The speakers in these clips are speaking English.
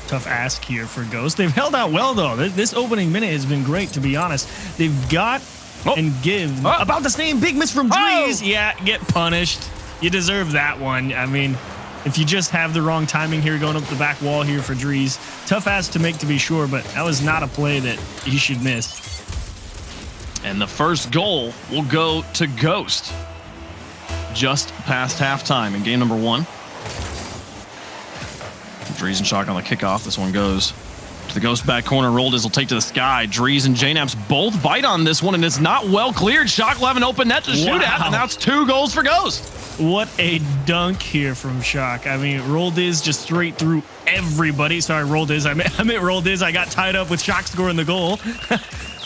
Tough ask here for Ghost. They've held out well, though. This opening minute has been great, to be honest. They've got and give about the same. Big miss from Drees. Yeah, get punished. You deserve that one. I mean, if you just have the wrong timing here going up the back wall here for Drees, tough ask to make, to be sure, but that was not a play that he should miss. And the first goal will go to Ghost just past halftime in game number 1. Drees and Shock on the kickoff. This one goes to the Ghost back corner. Roldiz will take to the sky. Drees and JNaps both bite on this one, and it's not well cleared. Shock will have an open net to shoot at, and now it's 2 goals for Ghost. What a dunk here from Shock. I mean, Roldiz just straight through everybody. Sorry, Roldiz. I meant Roldiz. I got tied up with Shock scoring the goal.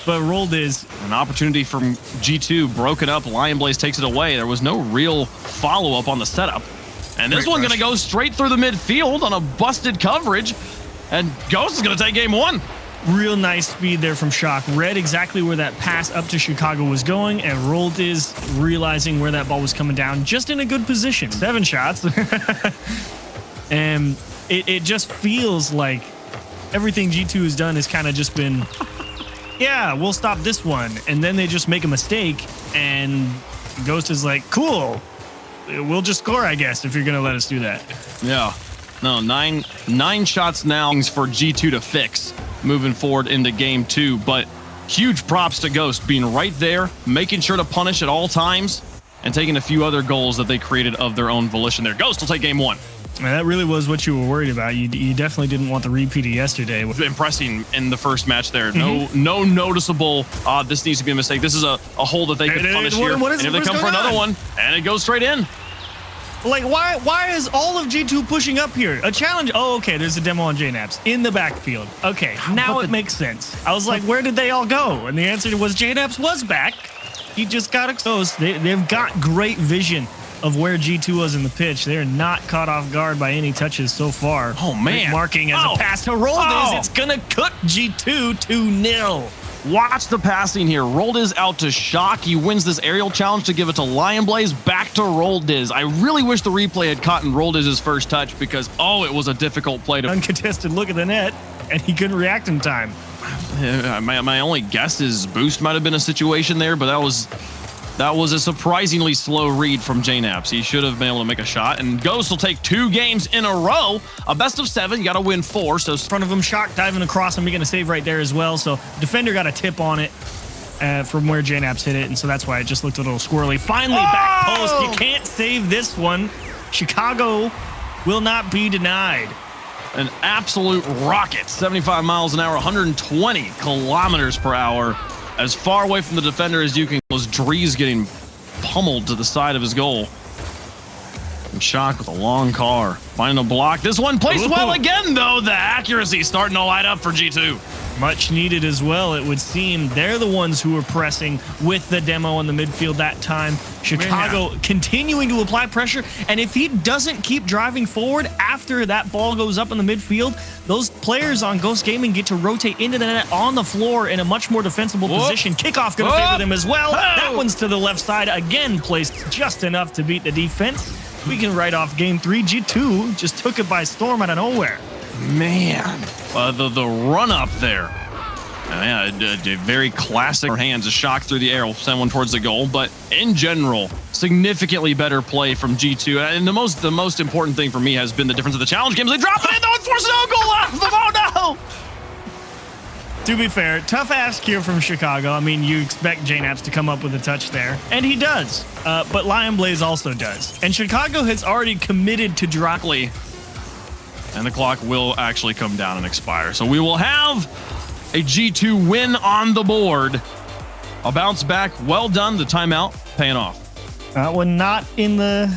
But Roldiz. An opportunity from G2, broken up. Lion Blaze takes it away. There was no real follow-up on the setup. And this one's going to go straight through the midfield on a busted coverage. And Ghost is going to take game 1. Real nice speed there from Shock. Read exactly where that pass up to Chicago was going, and Roldiz realizing where that ball was coming down, just in a good position. 7 shots. And it just feels like everything G2 has done has kind of just been, yeah, we'll stop this one. And then they just make a mistake, and Ghost is like, cool, we'll just score, I guess, if you're going to let us do that. Yeah. No, nine shots now for G2 to fix moving forward into game 2. But huge props to Ghost being right there, making sure to punish at all times, and taking a few other goals that they created of their own volition there. Ghost will take game 1. Man, that really was what you were worried about. You definitely didn't want the repeat of yesterday. Impressing in the first match there. No noticeable, this needs to be a mistake. This is a hole that they could punish here. And if they come for another one, and it goes straight in. Like, why is all of G2 pushing up here? A challenge? Oh, okay, there's a demo on JNaps in the backfield. Okay, now it makes sense. I was like, where did they all go? And the answer was JNaps was back. He just got exposed. They've got great vision of where G2 was in the pitch. They're not caught off guard by any touches so far. Oh, man. Great marking as a pass to Roldiz. It's going to cook G2 2-0. Watch the passing here. Roldiz out to Shock. He wins this aerial challenge to give it to Lion Blaze. Back to Roldiz. I really wish the replay had caught in Roldiz's first touch because, it was a difficult play to... Uncontested look at the net, and he couldn't react in time. My only guess is boost might have been a situation there, but that was a surprisingly slow read from JNaps. He should have been able to make a shot, and Ghost will take 2 games in a row. A best of 7, you got to win 4. So in front of him, Shock diving across and making a save right there as well. So defender got a tip on it from where JNaps hit it, and so that's why it just looked a little squirrely. Finally, back post. You can't save this one. Chicago will not be denied. An absolute rocket. 75 miles an hour, 120 kilometers per hour. As far away from the defender as you can. Was Drees getting pummeled to the side of his goal. And Shock with a long car. Finding a block. This one placed well again, though. The accuracy starting to light up for G2. Much needed as well, it would seem. They're the ones who were pressing with the demo in the midfield that time. Chicago continuing to apply pressure, and if he doesn't keep driving forward after that ball goes up in the midfield, those players on Ghost Gaming get to rotate into the net on the floor in a much more defensible position. Kickoff going to favor them as well. That one's to the left side, again placed just enough to beat the defense. We can write off game 3. G2 just took it by storm out of nowhere. Man, the run up there. Yeah, very classic hands. A Shock through the air will send one towards the goal, but in general, significantly better play from G2. And the most important thing for me has been the difference of the challenge games. They drop it in, though, and force an own goal off of them. Oh no! To be fair, tough ask here from Chicago. I mean, you expect JNaps to come up with a touch there, and he does. But Lion Blaze also does. And Chicago has already committed to drop. And the clock will actually come down and expire. So we will have a G2 win on the board. A bounce back. Well done. The timeout paying off. That one not in the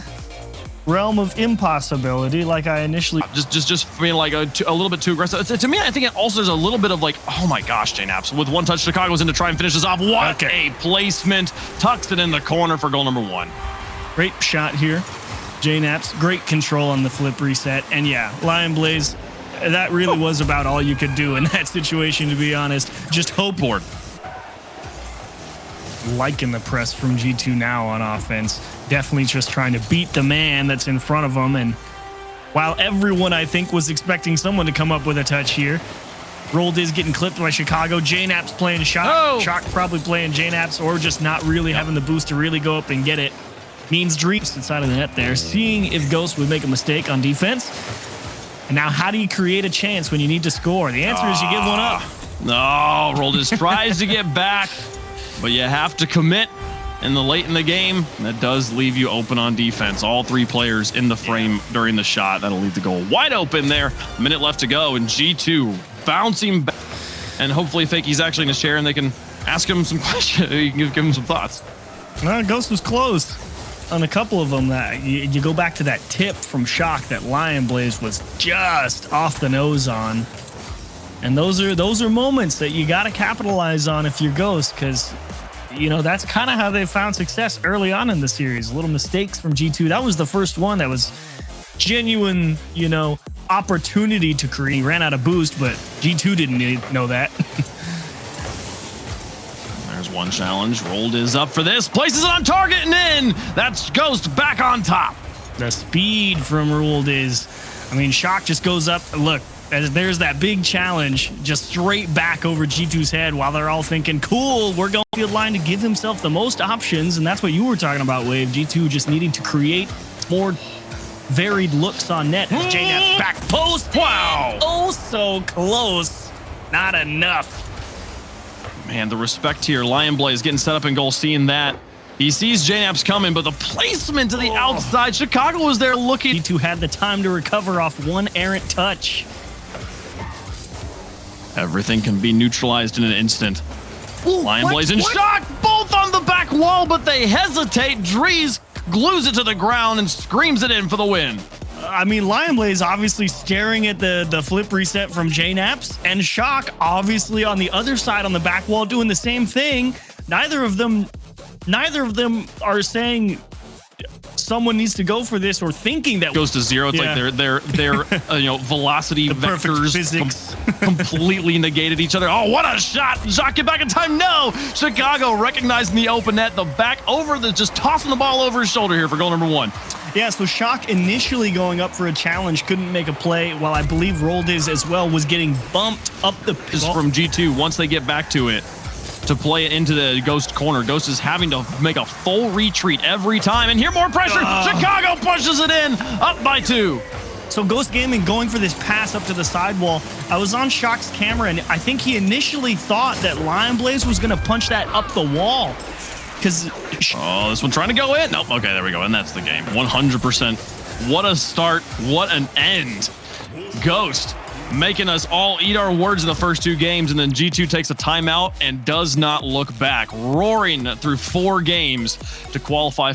realm of impossibility like I initially... Just feeling like a little bit too aggressive. To me, I think it also there's a little bit of like, oh my gosh, JNaps. With one touch, Chicago's in to try and finish this off. What a placement. Tucks it in the corner for goal number 1. Great shot here. JNaps, great control on the flip reset. And yeah, Lion Blaze, that really was about all you could do in that situation, to be honest. Just hope board. Liking the press from G2 now on offense. Definitely just trying to beat the man that's in front of them. And while everyone, I think, was expecting someone to come up with a touch here. Rolled is getting clipped by Chicago. JNap's playing Shock. Oh. Shock probably playing JNap's or just not really having the boost to really go up and get it. Means Dreams inside of the net there, seeing if Ghost would make a mistake on defense. And now how do you create a chance when you need to score? The answer is you give one up. No, Roldis tries to get back, but you have to commit late in the game. That does leave you open on defense. All three players in the frame during the shot. That'll leave the goal wide open there. A minute left to go, and G2 bouncing back. And hopefully Fakey's actually in a chair and they can ask him some questions. You can give him some thoughts. Well, Ghost was close on a couple of them. That you go back to that tip from Shock that Lion Blaze was just off the nose on. And those are moments that you got to capitalize on if you're Ghost, because you know that's kind of how they found success early on in the series. Little mistakes from G2. That was the first one that was genuine, you know, opportunity to create. He ran out of boost, but G2 didn't know that. There's one challenge. Rolled is up for this. Places it on target and in. That's Ghost back on top. The speed from Ruled is, I mean, Shock just goes up. Look, there's that big challenge just straight back over G2's head while they're all thinking, cool, we're going field line to give himself the most options. And that's what you were talking about, Wave. G2 just needing to create more varied looks on net. JNap's back post. Wow. Oh, so close. Not enough. Man, the respect here. Lion Blaze getting set up in goal, seeing that. He sees JNap's coming, but the placement to the outside. Chicago was there looking. G2 had the time to recover off one errant touch. Everything can be neutralized in an instant. Ooh, Lion Blaze and Shock, both on the back wall, but they hesitate. Drees glues it to the ground and screams it in for the win. I mean, Lion Blaze obviously staring at the flip reset from JNap's, and Shock obviously on the other side on the back wall doing the same thing. Neither of them are saying someone needs to go for this or thinking that goes to zero. It's like their you know, velocity vectors completely negated each other. Oh, what a shot! Shock, get back in time. No, Chicago recognizing the open net. The back over the just tossing the ball over his shoulder here for goal number one. Yeah, so Shock initially going up for a challenge, couldn't make a play, while I believe Rolled is as well was getting bumped up the pitch from G2 once they get back to it. To play it into the Ghost corner. Ghost is having to make a full retreat every time. And here, more pressure. Chicago pushes it in, up by 2. So Ghost Gaming going for this pass up to the sidewall. I was on Shock's camera, and I think he initially thought that Lion Blaze was going to punch that up the wall. Because this one trying to go in. Nope. Okay, there we go. And that's the game. 100%. What a start. What an end. Ghost making us all eat our words in the first 2 games, and then G2 takes a timeout and does not look back, roaring through 4 games to qualify